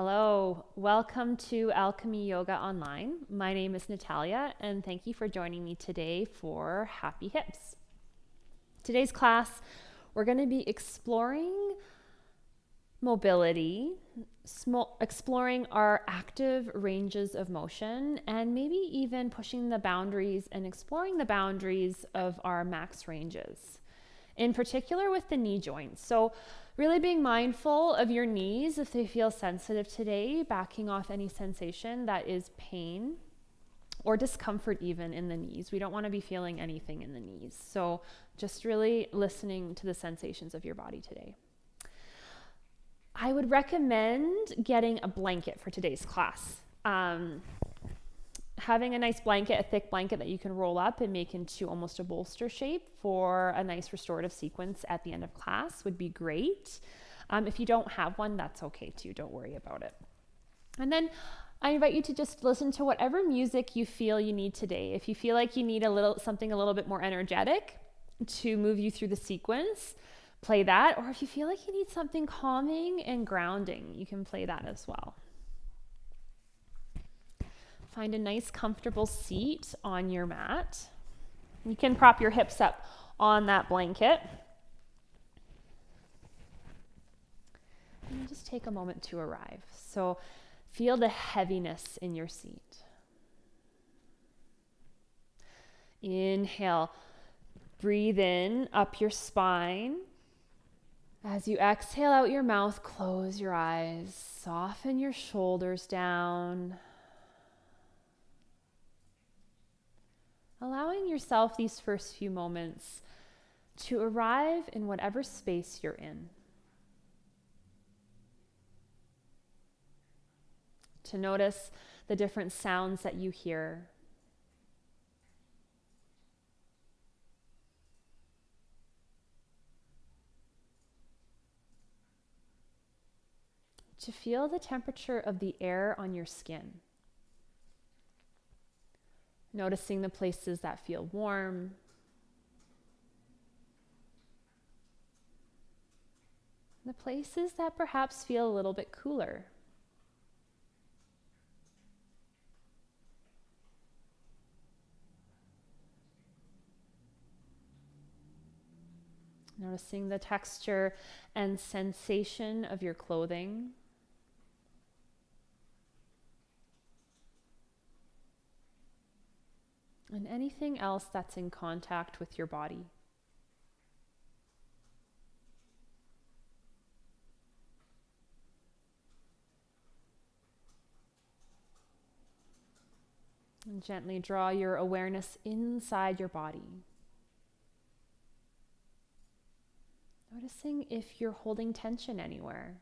Hello, welcome to Alchemy Yoga Online. My name is Natalia, and thank you for joining me today for Happy Hips. Today's class, we're going to be exploring mobility, exploring our active ranges of motion, and maybe even pushing the boundaries and exploring the boundaries of our max ranges, in particular with the knee joints. So really being mindful of your knees if they feel sensitive today, backing off any sensation that is pain or discomfort even in the knees. We don't want to be feeling anything in the knees. So just really listening to the sensations of your body today. I would recommend getting a blanket for today's class. Having a nice blanket, a thick blanket that you can roll up and make into almost a bolster shape for a nice restorative sequence at the end of class would be great. If you don't have one, that's okay too. Don't worry about it. And then I invite you to just listen to whatever music you feel you need today. If you feel like you need something a little bit more energetic to move you through the sequence, play that. Or if you feel like you need something calming and grounding, you can play that as well. Find a nice comfortable seat on your mat. You can prop your hips up on that blanket. And just take a moment to arrive. So feel the heaviness in your seat. Inhale, breathe in up your spine. As you exhale out your mouth, close your eyes, soften your shoulders down. Allowing yourself these first few moments to arrive in whatever space you're in. To notice the different sounds that you hear. To feel the temperature of the air on your skin. Noticing the places that feel warm. The places that perhaps feel a little bit cooler. Noticing the texture and sensation of your clothing. And anything else that's in contact with your body. And gently draw your awareness inside your body. Noticing if you're holding tension anywhere.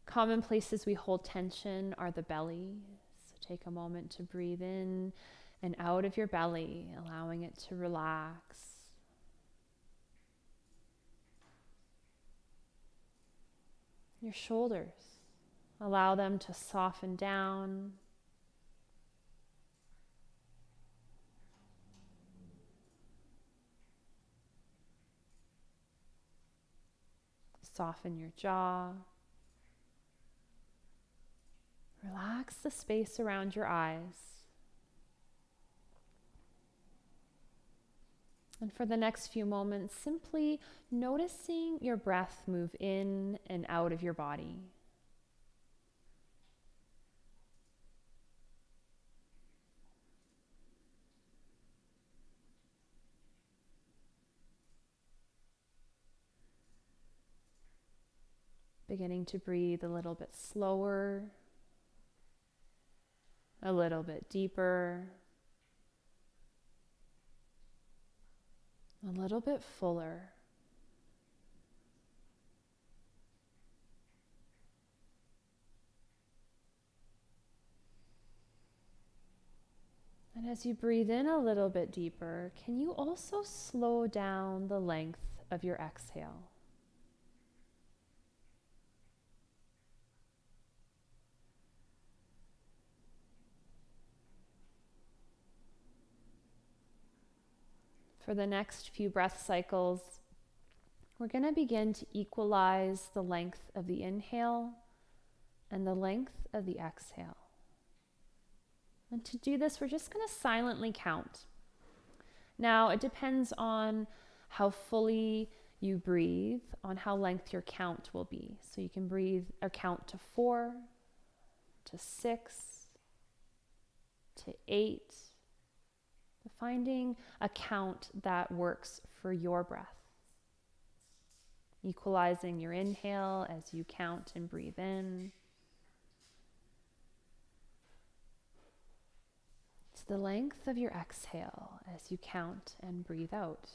Common places we hold tension are the belly. So take a moment to breathe in and out of your belly, allowing it to relax. Your shoulders, allow them to soften down. Soften your jaw. Relax the space around your eyes. And for the next few moments, simply noticing your breath move in and out of your body. Beginning to breathe a little bit slower, a little bit deeper, a little bit fuller. And as you breathe in a little bit deeper, can you also slow down the length of your exhale? For the next few breath cycles, we're going to begin to equalize the length of the inhale and the length of the exhale. And to do this, we're just going to silently count. Now, it depends on how fully you breathe, on how length your count will be. So you can breathe or count to 4, to 6, to 8, finding a count that works for your breath. Equalizing your inhale as you count and breathe in. It's the length of your exhale as you count and breathe out.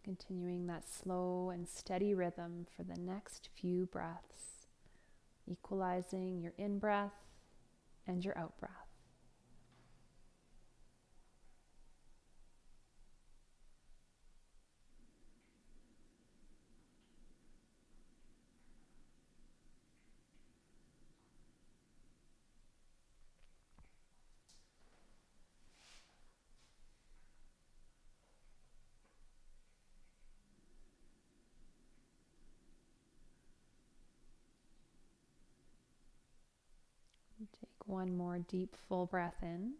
Continuing that slow and steady rhythm for the next few breaths, equalizing your in-breath and your out-breath. Take one more deep, full breath in.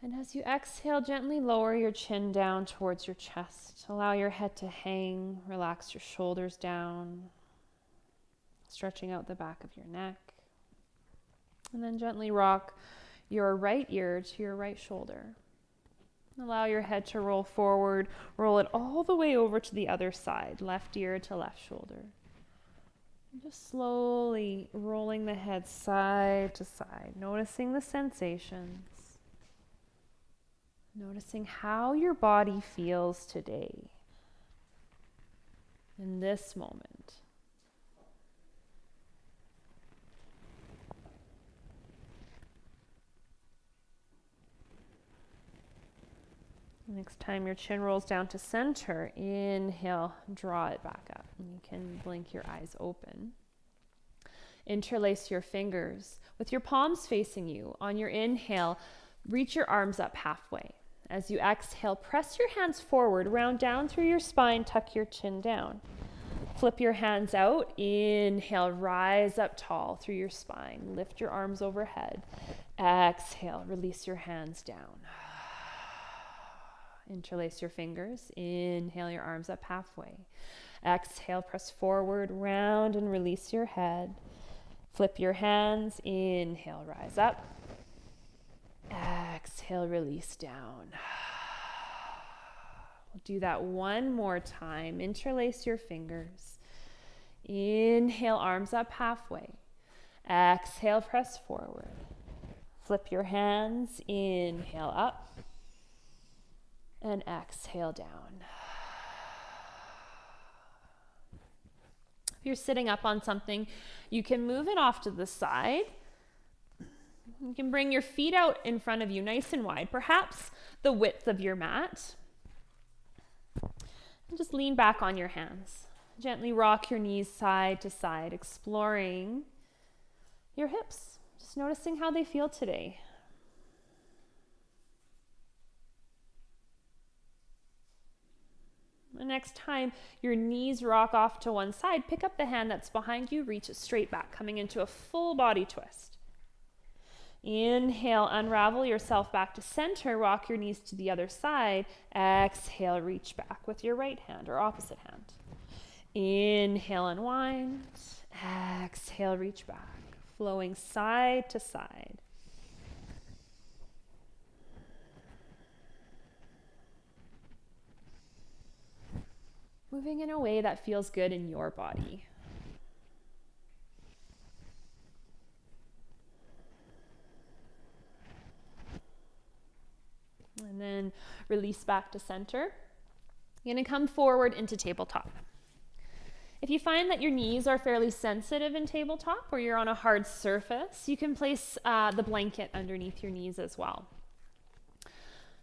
And as you exhale, gently lower your chin down towards your chest. Allow your head to hang. Relax your shoulders down, stretching out the back of your neck. And then gently rock your right ear to your right shoulder. Allow your head to roll forward. Roll it all the way over to the other side, left ear to left shoulder. Just slowly rolling the head side to side, noticing the sensations. Noticing how your body feels today, in this moment. Next time your chin rolls down to center, inhale, draw it back up. And you can blink your eyes open. Interlace your fingers with your palms facing you. On your inhale, reach your arms up halfway. As you exhale, press your hands forward, round down through your spine, tuck your chin down. Flip your hands out. Inhale, rise up tall through your spine. Lift your arms overhead. Exhale, release your hands down. Interlace your fingers. Inhale your arms up halfway. Exhale, press forward, round, and release your head. Flip your hands. Inhale, rise up. Exhale, release down. We'll do that one more time. Interlace your fingers. Inhale, arms up halfway. Exhale, press forward. Flip your hands. Inhale up. And exhale down. If you're sitting up on something, you can move it off to the side. You can bring your feet out in front of you nice and wide, perhaps the width of your mat. And just lean back on your hands. Gently rock your knees side to side, exploring your hips. Just noticing how they feel today. The next time your knees rock off to one side, pick up the hand that's behind you, reach it straight back, coming into a full body twist. Inhale, unravel yourself back to center, rock your knees to the other side. Exhale, reach back with your right hand or opposite hand. Inhale, unwind. Exhale, reach back, flowing side to side. Moving in a way that feels good in your body. And then release back to center. You're going to come forward into tabletop. If you find that your knees are fairly sensitive in tabletop or you're on a hard surface, you can place the blanket underneath your knees as well.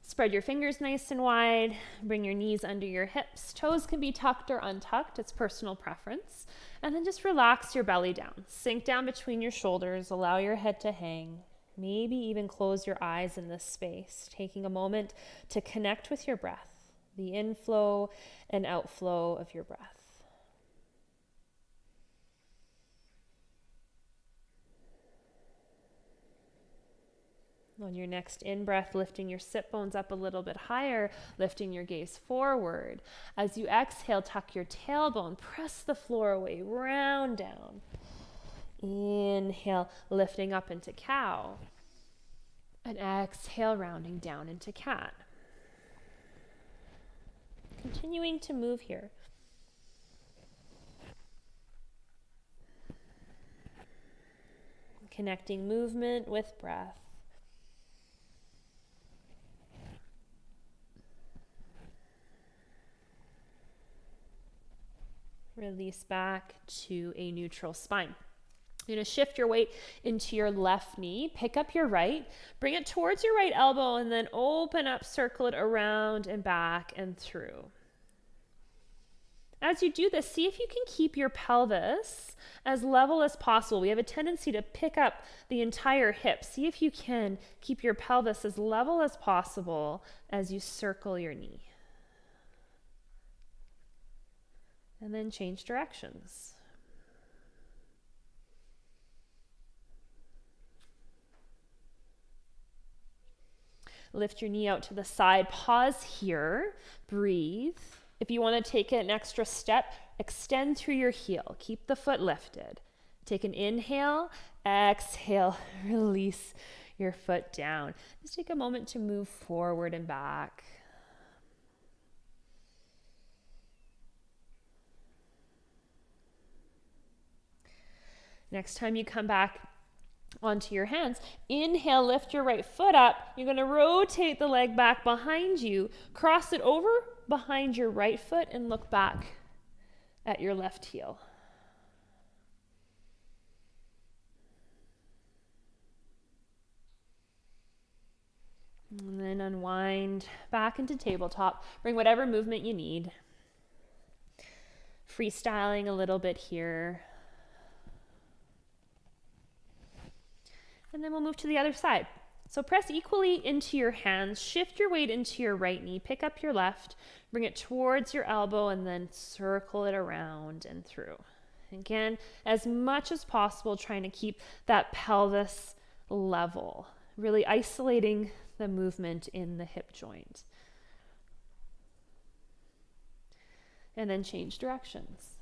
Spread your fingers nice and wide. Bring your knees under your hips. Toes can be tucked or untucked. It's personal preference. And then just relax your belly down. Sink down between your shoulders. Allow your head to hang. Maybe even close your eyes in this space, taking a moment to connect with your breath, the inflow and outflow of your breath. On your next in-breath, lifting your sit bones up a little bit higher, lifting your gaze forward. As you exhale, tuck your tailbone, press the floor away, round down. Inhale, lifting up into cow. And exhale, rounding down into cat. Continuing to move here. Connecting movement with breath. Release back to a neutral spine. You're going to shift your weight into your left knee. Pick up your right. Bring it towards your right elbow and then open up, circle it around and back and through. As you do this, see if you can keep your pelvis as level as possible. We have a tendency to pick up the entire hip. See if you can keep your pelvis as level as possible as you circle your knee. And then change directions. Lift your knee out to the side. Pause here. Breathe. If you want to take an extra step, extend through your heel. Keep the foot lifted. Take an inhale. Exhale. Release your foot down. Just take a moment to move forward and back. Next time you come back onto your hands, inhale, lift your right foot up. You're going to rotate the leg back behind you, cross it over behind your right foot, and look back at your left heel. And then unwind back into tabletop. Bring whatever movement you need. Freestyling a little bit here. And then we'll move to the other side. So press equally into your hands, shift your weight into your right knee, pick up your left, bring it towards your elbow, and then circle it around and through. Again, as much as possible, trying to keep that pelvis level, really isolating the movement in the hip joint. And then change directions.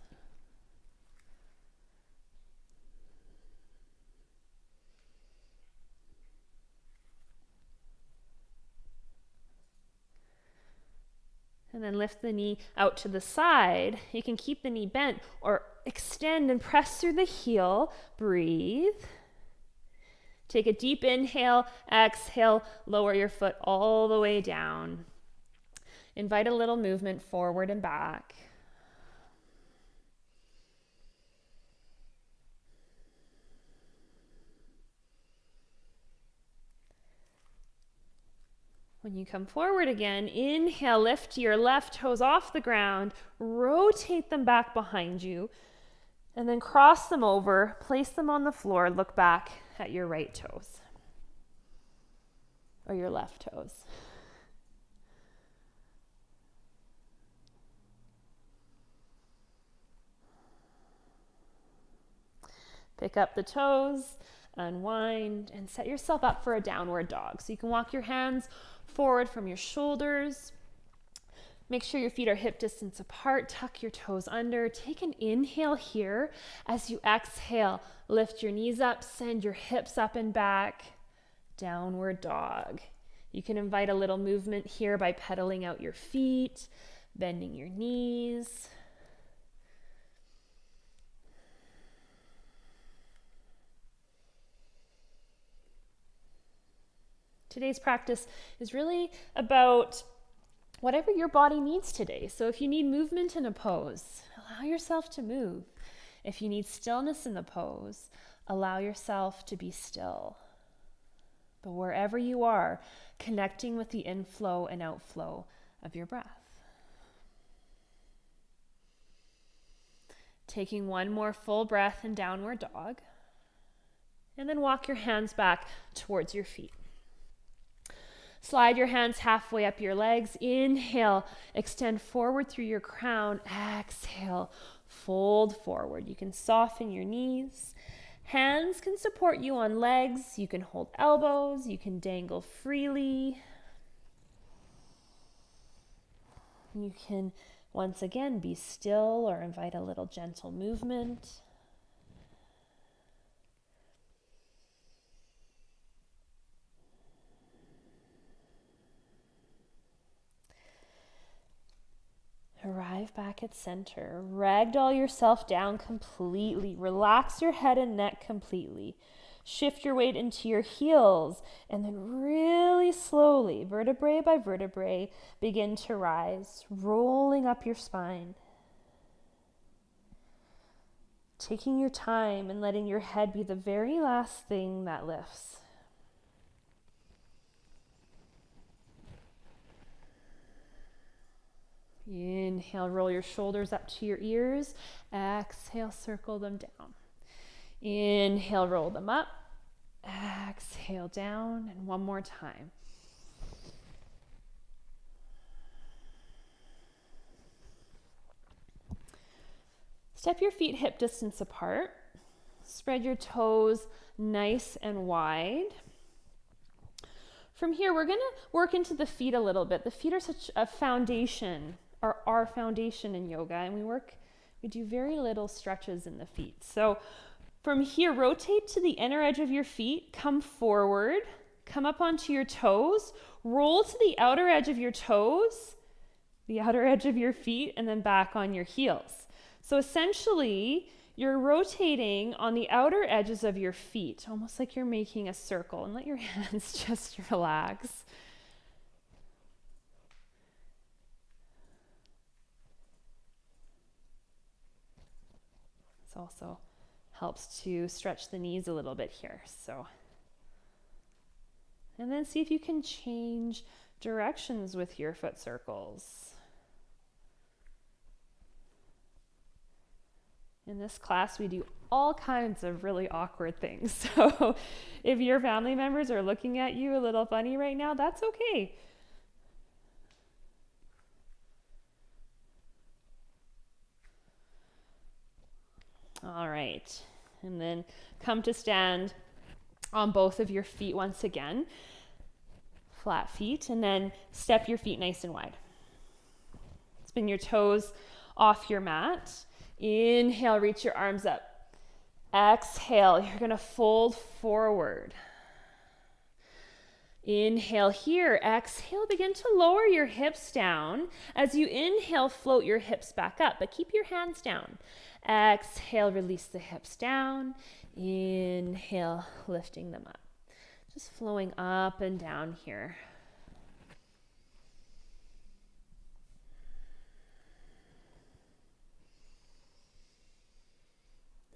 And then lift the knee out to the side. You can keep the knee bent or extend and press through the heel. Breathe. Take a deep inhale, exhale, lower your foot all the way down. Invite a little movement forward and back. When you come forward again, inhale, lift your left toes off the ground, rotate them back behind you, and then cross them over, place them on the floor, look back at your right toes or your left toes. Pick up the toes, unwind, and set yourself up for a downward dog. So you can walk your hands forward from your shoulders. Make sure your feet are hip distance apart. Tuck your toes under. Take an inhale here. As you exhale, lift your knees up, send your hips up and back. Downward dog. You can invite a little movement here by pedaling out your feet, bending your knees. Today's practice is really about whatever your body needs today. So if you need movement in a pose, allow yourself to move. If you need stillness in the pose, allow yourself to be still. But wherever you are, connecting with the inflow and outflow of your breath. Taking one more full breath in downward dog. And then walk your hands back towards your feet. Slide your hands halfway up your legs. Inhale, extend forward through your crown. Exhale, fold forward. You can soften your knees. Hands can support you on legs. You can hold elbows. You can dangle freely. You can once again be still or invite a little gentle movement. Arrive back at center. Ragdoll yourself down completely. Relax your head and neck completely. Shift your weight into your heels and then really slowly, vertebrae by vertebrae, begin to rise, rolling up your spine. Taking your time and letting your head be the very last thing that lifts. Inhale, roll your shoulders up to your ears. Exhale, circle them down. Inhale, roll them up. Exhale, down. And one more time. Step your feet hip distance apart. Spread your toes nice and wide. From here, we're going to work into the feet a little bit. The feet are such a foundation, are our foundation in yoga, and we do very little stretches in the feet. So from here, rotate to the inner edge of your feet, come forward, come up onto your toes, roll to the outer edge of your toes, the outer edge of your feet, and then back on your heels. So essentially, you're rotating on the outer edges of your feet, almost like you're making a circle, and let your hands just relax. This also helps to stretch the knees a little bit here. And then see if you can change directions with your foot circles. In this class, we do all kinds of really awkward things. So if your family members are looking at you a little funny right now, that's okay. All right. And then come to stand on both of your feet once again. Flat feet. And then step your feet nice and wide. Spin your toes off your mat. Inhale, reach your arms up. Exhale, you're going to fold forward. Inhale here. Exhale, begin to lower your hips down. As you inhale, float your hips back up, but keep your hands down. Exhale, release the hips down. Inhale, lifting them up. Just flowing up and down here.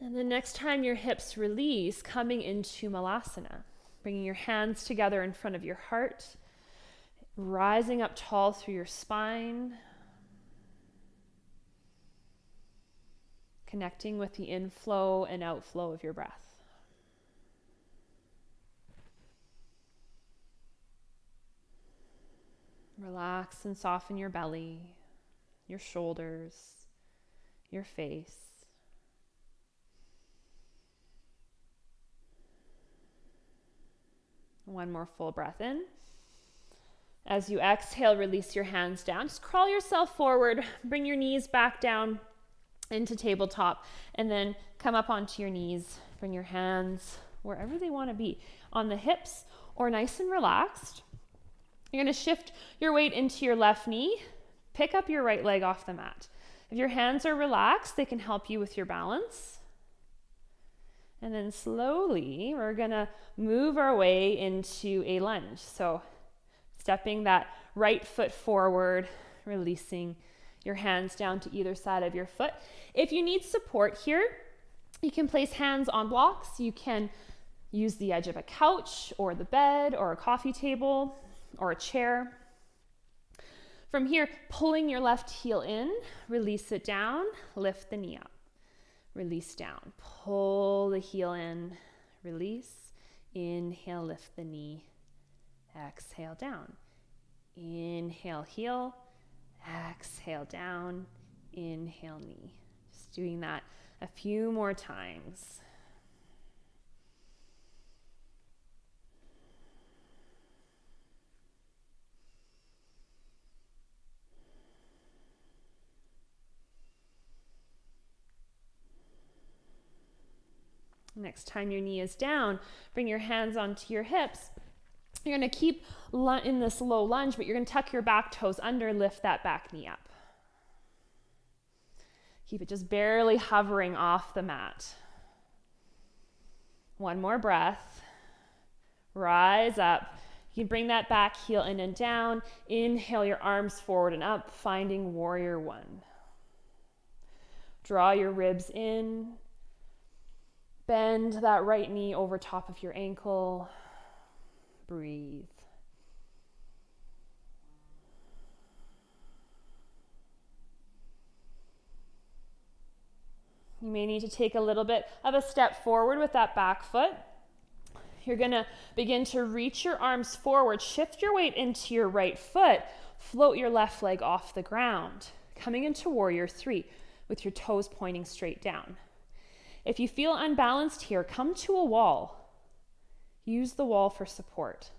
And the next time your hips release, coming into Malasana, bringing your hands together in front of your heart, rising up tall through your spine, connecting with the inflow and outflow of your breath. Relax and soften your belly, your shoulders, your face. One more full breath in. As you exhale, release your hands down. Just crawl yourself forward, bring your knees back down into tabletop, and then come up onto your knees. Bring your hands wherever they want to be, on the hips or nice and relaxed. You're going to shift your weight into your left knee. Pick up your right leg off the mat. If your hands are relaxed, they can help you with your balance. And then slowly, we're going to move our way into a lunge. So stepping that right foot forward, releasing your hands down to either side of your foot. If you need support here, you can place hands on blocks. You can Use the edge of a couch or the bed or a coffee table or a chair. From here, pulling your left heel in, release it down, lift the knee up. Release down, pull the heel in, release, inhale, lift the knee, exhale down. Inhale, heel, exhale down, inhale, knee. Just doing that a few more times. Next time your knee is down, bring your hands onto your hips. You're going to keep in this low lunge, but you're going to tuck your back toes under, lift that back knee up. Keep it just barely hovering off the mat. One more breath. Rise up. You can bring that back heel in and down. Inhale your arms forward and up, finding warrior one. Draw your ribs in. Bend that right knee over top of your ankle. Breathe. You may need to take a little bit of a step forward with that back foot. You're going to begin to reach your arms forward, shift your weight into your right foot, float your left leg off the ground, coming into warrior three with your toes pointing straight down. If you feel unbalanced here, come to a wall. Use the wall for support.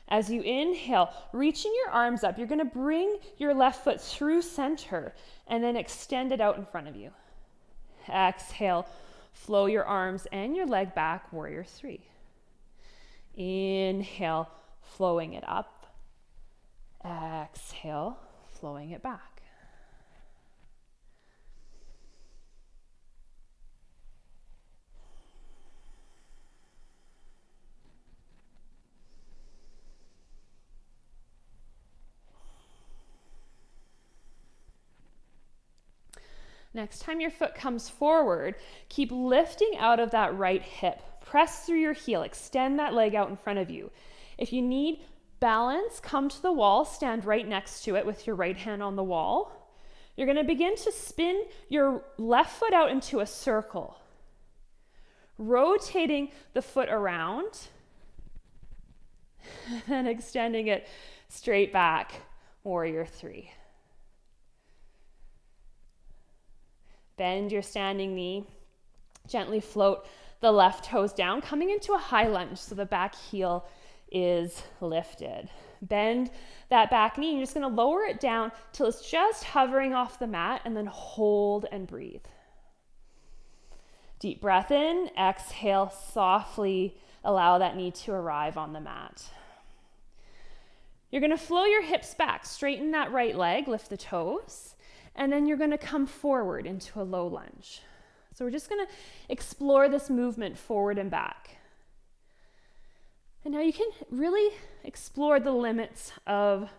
As you inhale, reaching your arms up, you're going to bring your left foot through center and then extend it out in front of you. Exhale, flow your arms and your leg back, warrior three. Inhale, flowing it up. Exhale, flowing it back. Next time your foot comes forward, keep lifting out of that right hip. Press through your heel, extend that leg out in front of you. If you need balance, come to the wall, stand right next to it with your right hand on the wall. You're going to begin to spin your left foot out into a circle, rotating the foot around and extending it straight back, warrior three. Bend your standing knee, gently float the left toes down, coming into a high lunge so the back heel is lifted. Bend that back knee, you're just going to lower it down till it's just hovering off the mat, and then hold and breathe. Deep breath in, exhale, softly allow that knee to arrive on the mat. You're going to flow your hips back, straighten that right leg, lift the toes. And then you're going to come forward into a low lunge. So we're just going to explore this movement forward and back. And now you can really explore the limits of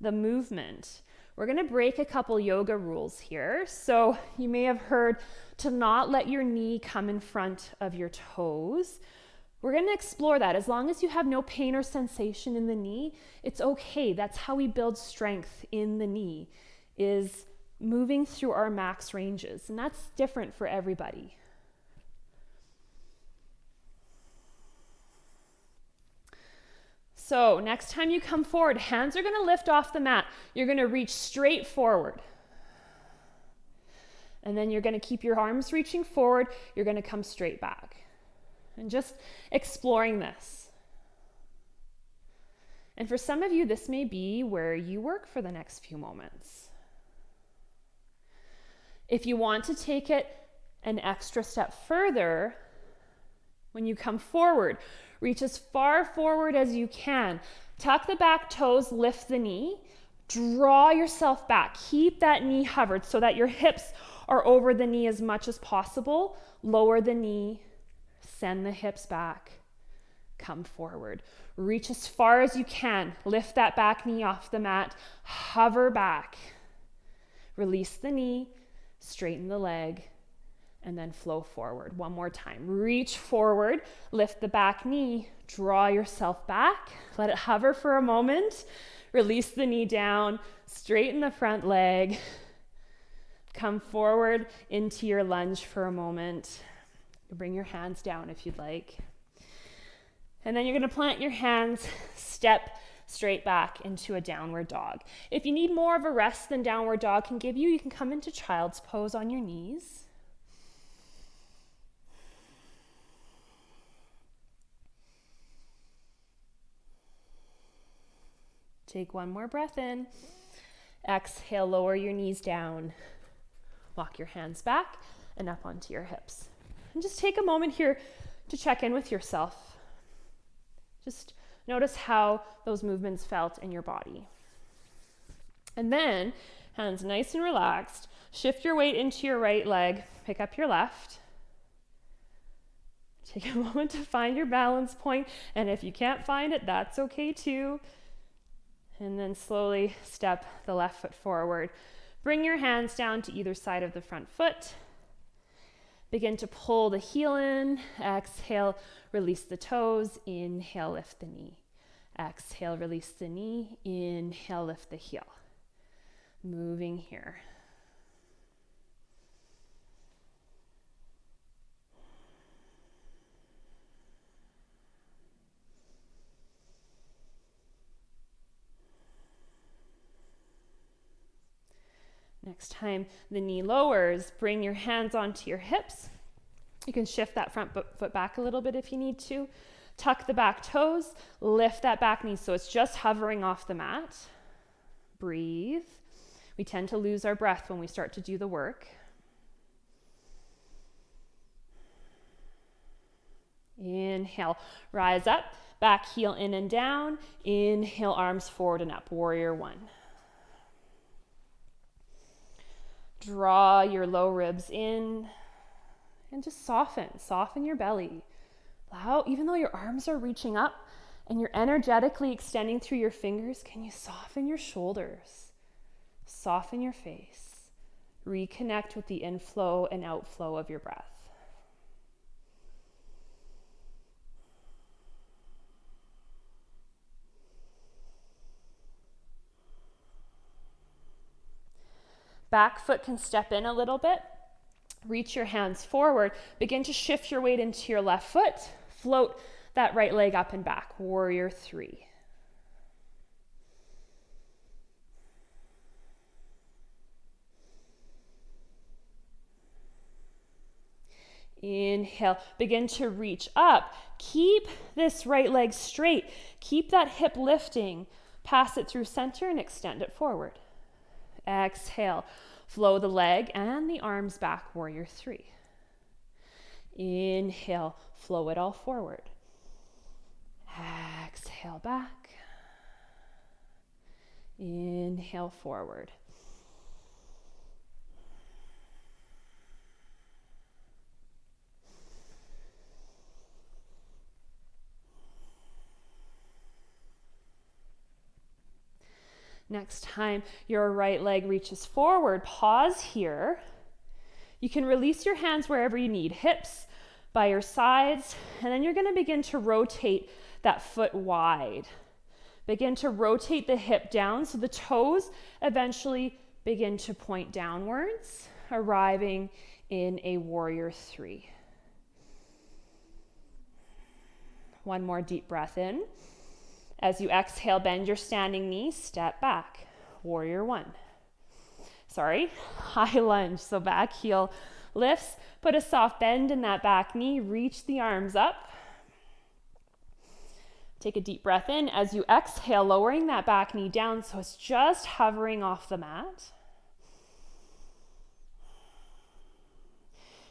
the movement. We're going to break a couple yoga rules here. So you may have heard to not let your knee come in front of your toes. We're going to explore that. As long as you have no pain or sensation in the knee, it's okay. That's how we build strength in the knee, is moving through our max ranges, and that's different for everybody. So next time you come forward, hands are going to lift off the mat. You're going to reach straight forward. And then you're going to keep your arms reaching forward. You're going to come straight back. And just exploring this. And for some of you, this may be where you work for the next few moments. If you want to take it an extra step further, when you come forward, reach as far forward as you can. Tuck the back toes, lift the knee, draw yourself back. Keep that knee hovered so that your hips are over the knee as much as possible. Lower the knee, send the hips back, come forward. Reach as far as you can. Lift that back knee off the mat, hover back. Release the knee. Straighten the leg and then flow forward. One more time. Reach forward, lift the back knee, draw yourself back, let it hover for a moment, release the knee down, straighten the front leg, come forward into your lunge for a moment. Bring your hands down if you'd like. And then you're going to plant your hands, step straight back into a downward dog. If you need more of a rest than downward dog can give you, you can come into child's pose on your knees. Take one more breath in. Exhale, lower your knees down. Walk your hands back and up onto your hips. And just take a moment here to check in with yourself. Just notice how those movements felt in your body. And then, hands nice and relaxed. Shift your weight into your right leg. Pick up your left. Take a moment to find your balance point. And if you can't find it, that's okay too. And then slowly step the left foot forward. Bring your hands down to either side of the front foot. Begin to pull the heel in. Exhale, release the toes. Inhale, lift the knee. Exhale, release the knee. Inhale, lift the heel. Moving here. Next time the knee lowers, bring your hands onto your hips. You can shift that front foot back a little bit if you need to. Tuck the back toes, lift that back knee so it's just hovering off the mat. Breathe. We tend to lose our breath when we start to do the work. Inhale, rise up, back heel in and down. Inhale, arms forward and up, warrior one. Draw your low ribs in and just soften your belly. Allow, even though your arms are reaching up and you're energetically extending through your fingers, can you soften your shoulders? Soften your face. Reconnect with the inflow and outflow of your breath. Back foot can step in a little bit. Reach your hands forward. Begin to shift your weight into your left foot. Float that right leg up and back. Warrior three. Inhale. Begin to reach up. Keep this right leg straight. Keep that hip lifting. Pass it through center and extend it forward. Exhale, flow the leg and the arms back, warrior three. Inhale, flow it all forward. Exhale back. Inhale forward. Next time your right leg reaches forward, pause here. You can release your hands wherever you need, hips by your sides, and then you're going to begin to rotate that foot wide. Begin to rotate the hip down so the toes eventually begin to point downwards, arriving in a warrior three. One more deep breath in. As you exhale, bend your standing knee, step back, warrior one. High lunge, so back heel lifts, put a soft bend in that back knee, reach the arms up. Take a deep breath in. As you exhale, lowering that back knee down so it's just hovering off the mat.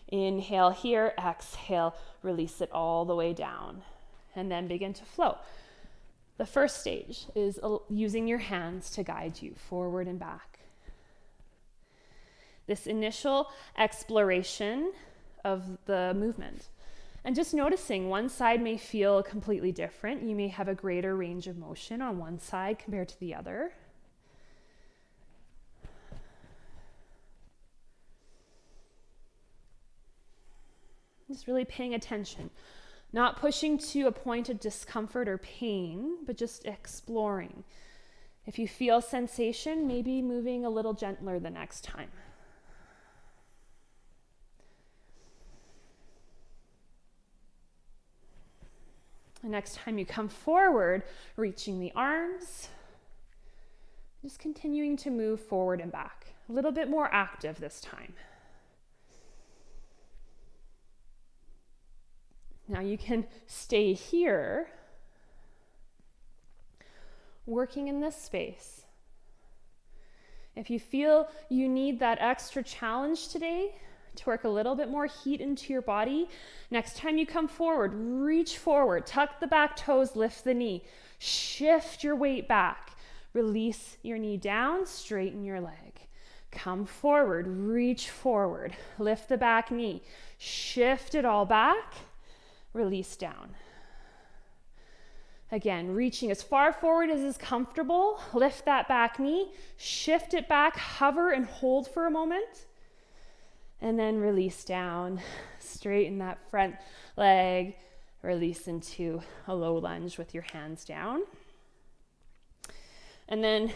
Inhale here, exhale, release it all the way down, and then begin to flow. The first stage is using your hands to guide you forward and back. This initial exploration of the movement. And just noticing one side may feel completely different. You may have a greater range of motion on one side compared to the other. Just really paying attention. Not pushing to a point of discomfort or pain, but just exploring. If you feel sensation, maybe moving a little gentler the next time. The next time you come forward, reaching the arms, just continuing to move forward and back. A little bit more active this time. Now you can stay here, working in this space. If you feel you need that extra challenge today to work a little bit more heat into your body, next time you come forward, reach forward, tuck the back toes, lift the knee, shift your weight back, release your knee down, straighten your leg. Come forward, reach forward, lift the back knee, shift it all back, release down. Again, reaching as far forward as is comfortable, lift that back knee, shift it back, hover and hold for a moment, and then release down. Straighten that front leg, release into a low lunge with your hands down. And then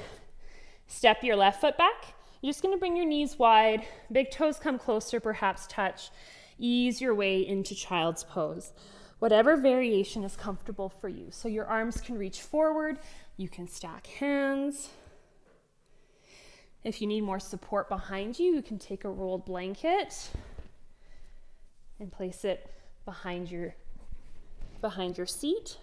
step your left foot back. You're just gonna bring your knees wide, big toes come closer, perhaps touch. Ease your way into child's pose. Whatever variation is comfortable for you. So your arms can reach forward, you can stack hands. If you need more support behind you, you can take a rolled blanket and place it behind your seat.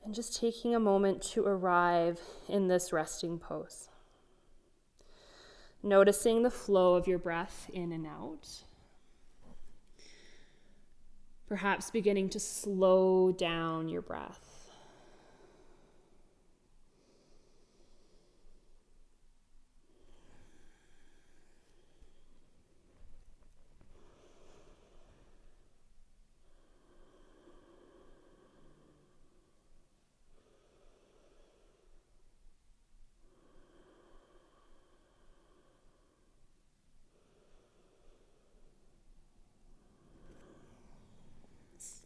And just taking a moment to arrive in this resting pose. Noticing the flow of your breath in and out. Perhaps beginning to slow down your breath.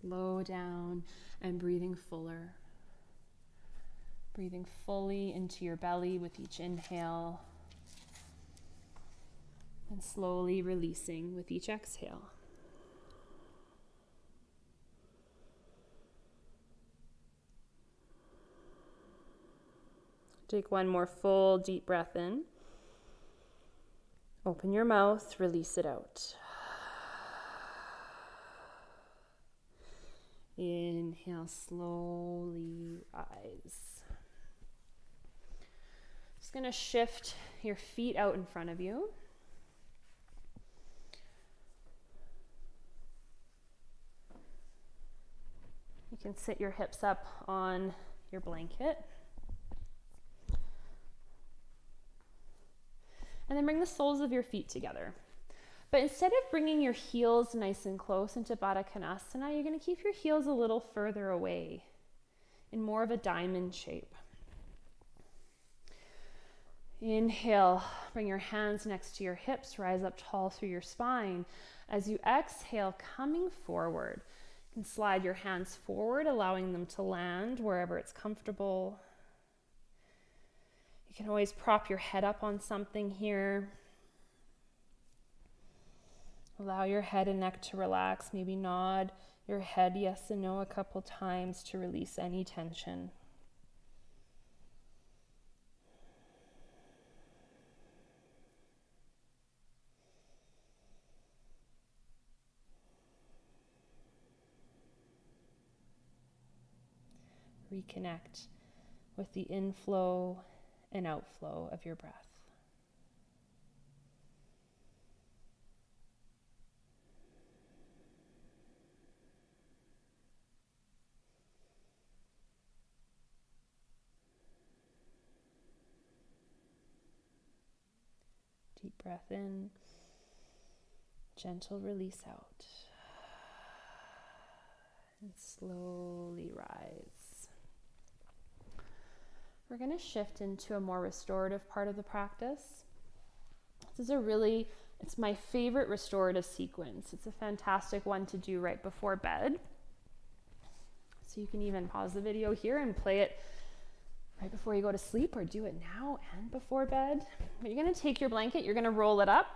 Slow down and breathing fuller. Breathing fully into your belly with each inhale. And slowly releasing with each exhale. Take one more full deep breath in. Open your mouth, release it out. Inhale, slowly rise. Just going to shift your feet out in front of you. You can sit your hips up on your blanket. And then bring the soles of your feet together. But instead of bringing your heels nice and close into Baddha Konasana, you're going to keep your heels a little further away in more of a diamond shape. Inhale, bring your hands next to your hips, rise up tall through your spine. As you exhale, coming forward, you can slide your hands forward, allowing them to land wherever it's comfortable. You can always prop your head up on something here. Allow your head and neck to relax. Maybe nod your head yes and no a couple times to release any tension. Reconnect with the inflow and outflow of your breath. Deep breath in, gentle release out, and slowly rise. We're going to shift into a more restorative part of the practice. It's my favorite restorative sequence. It's a fantastic one to do right before bed. So you can even pause the video here and play it right before you go to sleep, or do it now and before bed. But you're going to take your blanket, you're going to roll it up,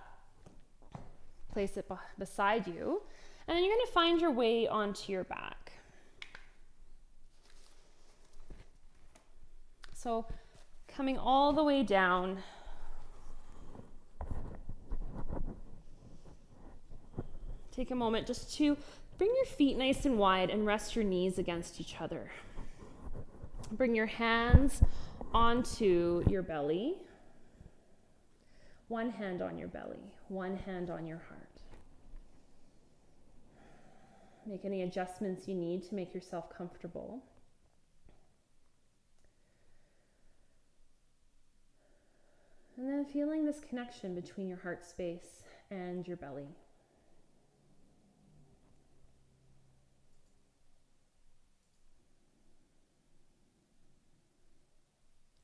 place it beside you, and then you're going to find your way onto your back. So coming all the way down, take a moment just to bring your feet nice and wide and rest your knees against each other. Bring your hands onto your belly. One hand on your belly, one hand on your heart. Make any adjustments you need to make yourself comfortable. And then feeling this connection between your heart space and your belly.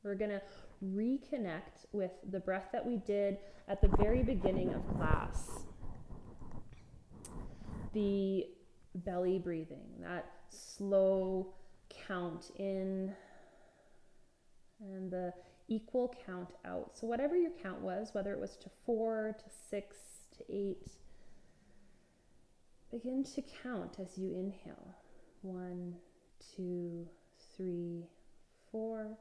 We're going to reconnect with the breath that we did at the very beginning of class. The belly breathing, that slow count in and the equal count out. So whatever your count was, whether it was to 4, to 6, to 8, begin to count as you inhale. 1, 2, 3, 4.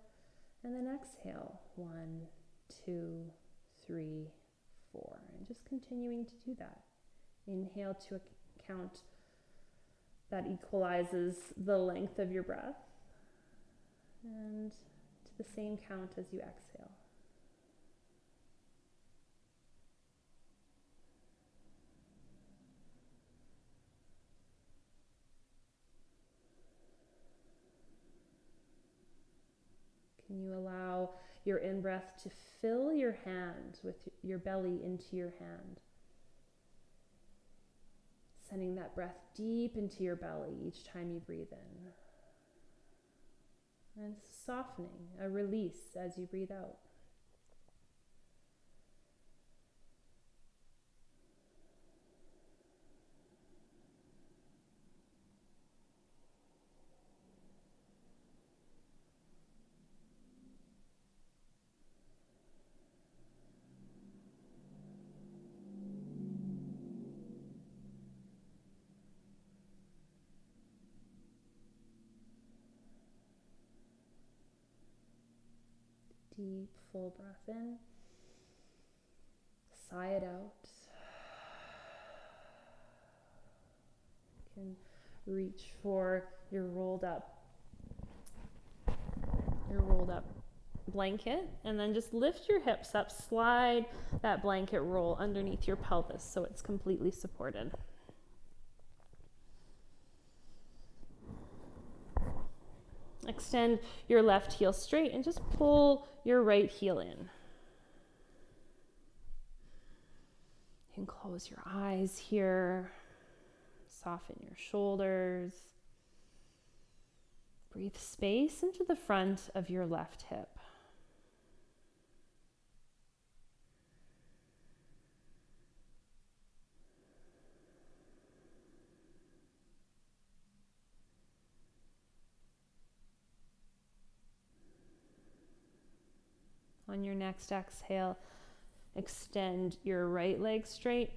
And then exhale, 1, 2, 3, 4. And just continuing to do that. Inhale to a count that equalizes the length of your breath. And to the same count as you exhale. Can you allow your in-breath to fill your hand with your belly into your hand? Sending that breath deep into your belly each time you breathe in. And softening, a release as you breathe out. Deep, full breath in. Sigh it out. You can reach for your rolled up blanket, and then just lift your hips up, slide that blanket roll underneath your pelvis so it's completely supported. Extend your left heel straight and just pull your right heel in. You can close your eyes here. Soften your shoulders. Breathe space into the front of your left hip. On your next exhale, extend your right leg straight.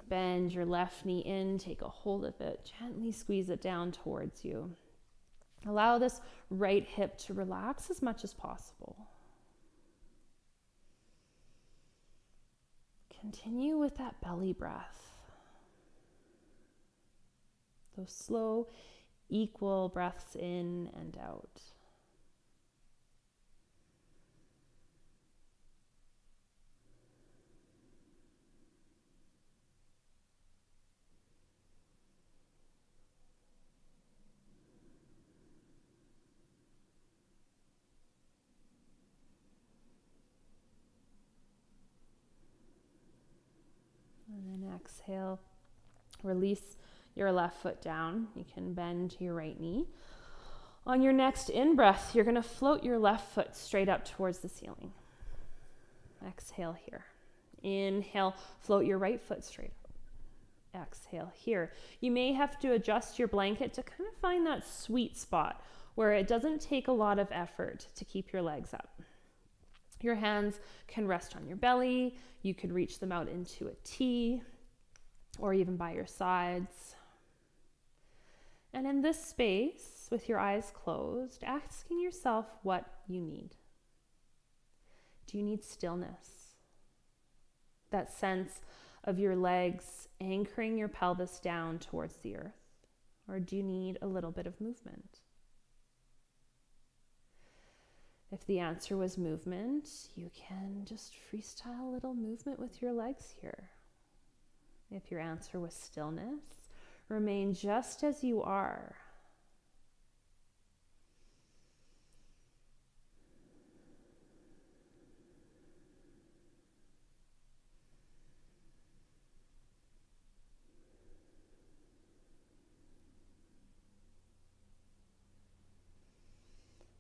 Bend your left knee in, take a hold of it, gently squeeze it down towards you. Allow this right hip to relax as much as possible. Continue with that belly breath. Those slow, equal breaths in and out. And then exhale, release your left foot down. You can bend your right knee. On your next in-breath, you're going to float your left foot straight up towards the ceiling. Exhale here. Inhale, float your right foot straight up. Exhale here. You may have to adjust your blanket to kind of find that sweet spot where it doesn't take a lot of effort to keep your legs up. Your hands can rest on your belly. You could reach them out into a T or even by your sides. And in this space, with your eyes closed, asking yourself what you need. Do you need stillness? That sense of your legs anchoring your pelvis down towards the earth? Or do you need a little bit of movement? If the answer was movement, you can just freestyle a little movement with your legs here. If your answer was stillness, remain just as you are.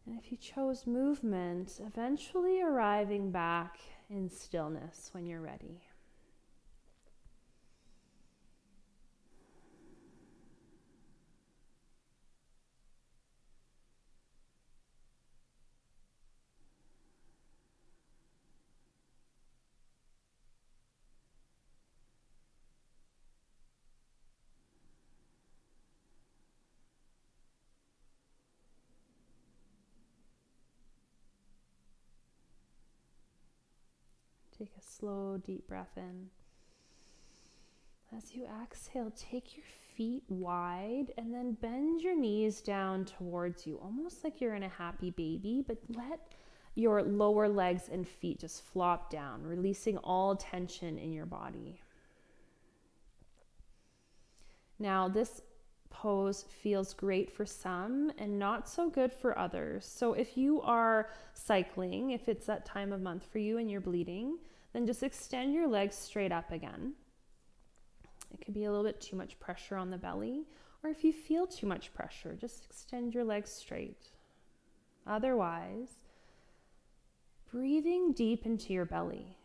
And if you chose movement, eventually arriving back in stillness when you're ready. Take a slow, deep breath in. As you exhale, take your feet wide and then bend your knees down towards you, almost like you're in a happy baby, but let your lower legs and feet just flop down, releasing all tension in your body. Now, this pose feels great for some and not so good for others. So if you are cycling, if it's that time of month for you and you're bleeding, then just extend your legs straight up again. It could be a little bit too much pressure on the belly, or if you feel too much pressure, just extend your legs straight. Otherwise, breathing deep into your belly,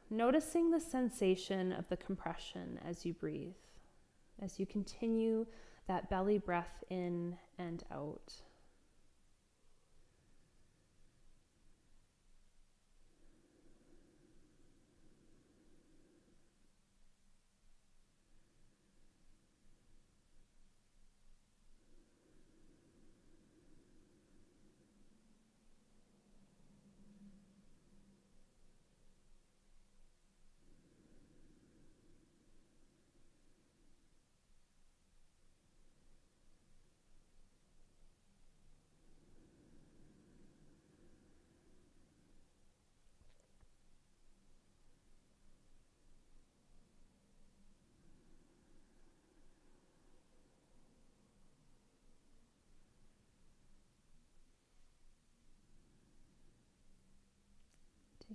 noticing the sensation of the compression as you breathe, as you continue that belly breath in and out.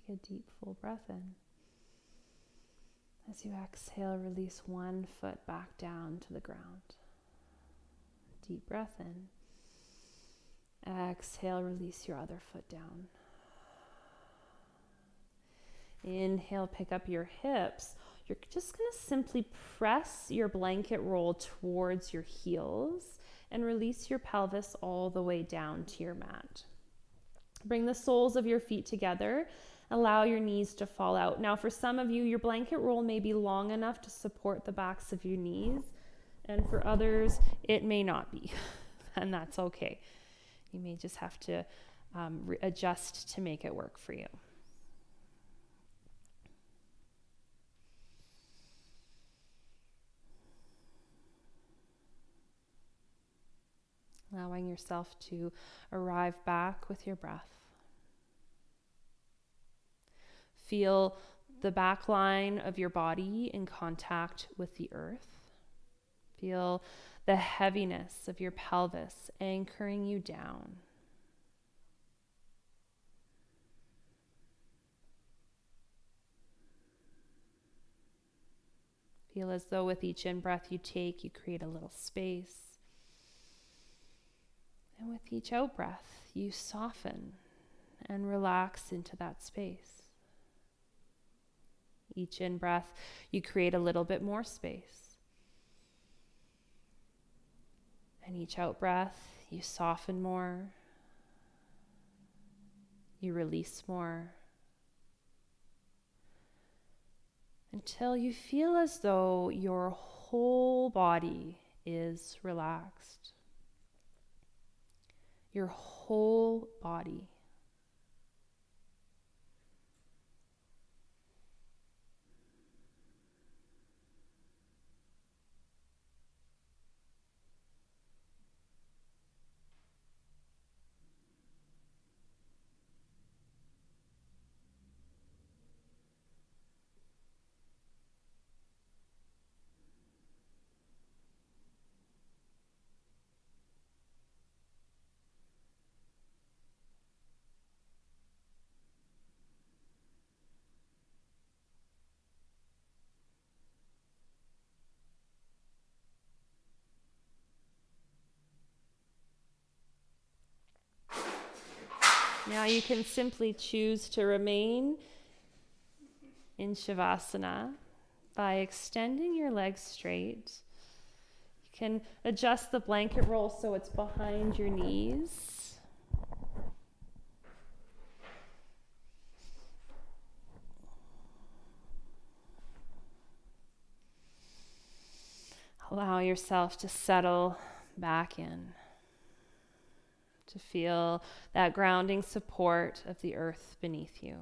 Take a deep, full breath in. As you exhale, release one foot back down to the ground. Deep breath in. Exhale, release your other foot down. Inhale, pick up your hips. You're just going to simply press your blanket roll towards your heels and release your pelvis all the way down to your mat. Bring the soles of your feet together. Allow your knees to fall out. Now, for some of you, your blanket roll may be long enough to support the backs of your knees, and for others, it may not be, and that's okay. You may just have to adjust to make it work for you. Allowing yourself to arrive back with your breath. Feel the back line of your body in contact with the earth. Feel the heaviness of your pelvis anchoring you down. Feel as though with each in-breath you take, you create a little space. And with each out-breath, you soften and relax into that space. Each in-breath, you create a little bit more space. And each out-breath, you soften more. You release more. Until you feel as though your whole body is relaxed. Your whole body. Now you can simply choose to remain in Shavasana by extending your legs straight. You can adjust the blanket roll so it's behind your knees. Allow yourself to settle back in, to feel that grounding support of the earth beneath you.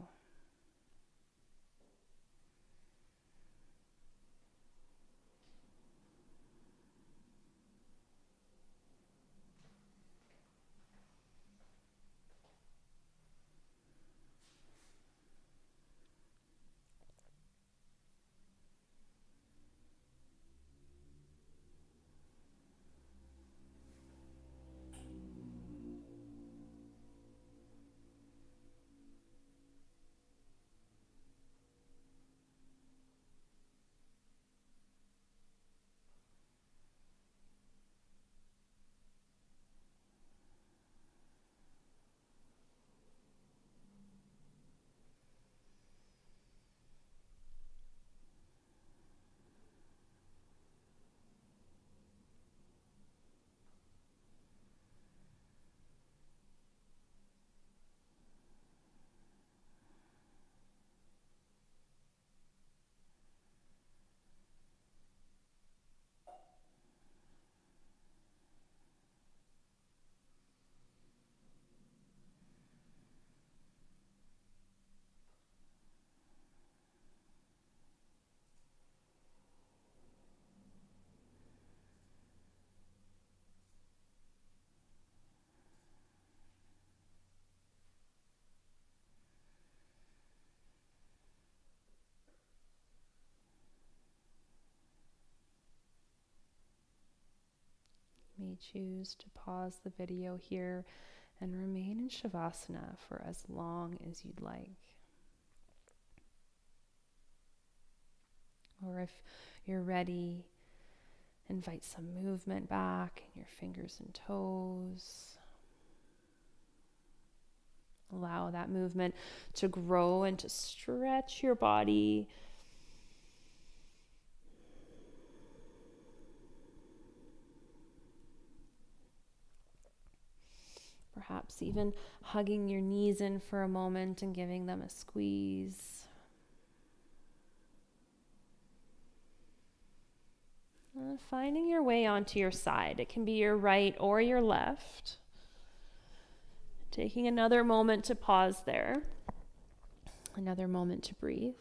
You may choose to pause the video here and remain in Shavasana for as long as you'd like. Or if you're ready, invite some movement back in your fingers and toes. Allow that movement to grow and to stretch your body. Perhaps even hugging your knees in for a moment and giving them a squeeze. And finding your way onto your side. It can be your right or your left. Taking another moment to pause there. Another moment to breathe.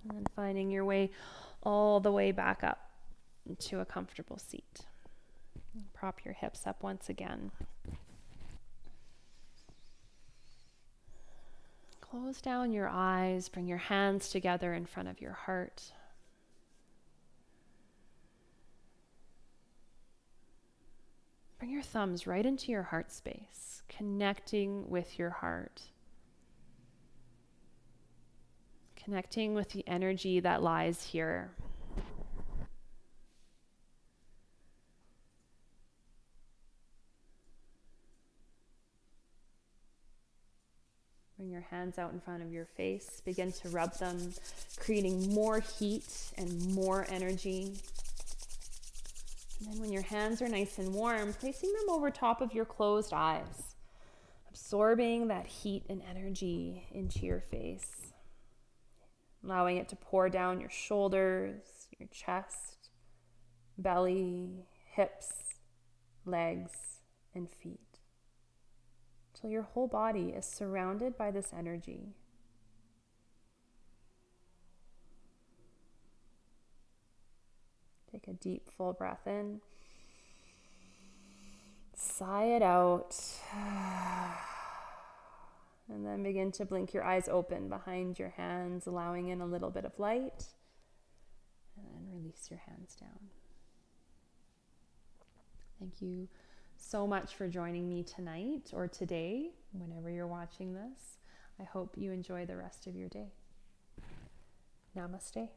And then finding your way all the way back up into a comfortable seat. Prop your hips up once again. Close down your eyes, bring your hands together in front of your heart. Bring your thumbs right into your heart space, connecting with your heart. Connecting with the energy that lies here. Bring your hands out in front of your face. Begin to rub them, creating more heat and more energy. And then when your hands are nice and warm, placing them over top of your closed eyes, absorbing that heat and energy into your face, allowing it to pour down your shoulders, your chest, belly, hips, legs, and feet, till your whole body is surrounded by this energy. Take a deep, full breath in. Sigh it out. And then begin to blink your eyes open behind your hands, allowing in a little bit of light. And then release your hands down. Thank you so much for joining me tonight or today, whenever you're watching this. I hope you enjoy the rest of your day. Namaste.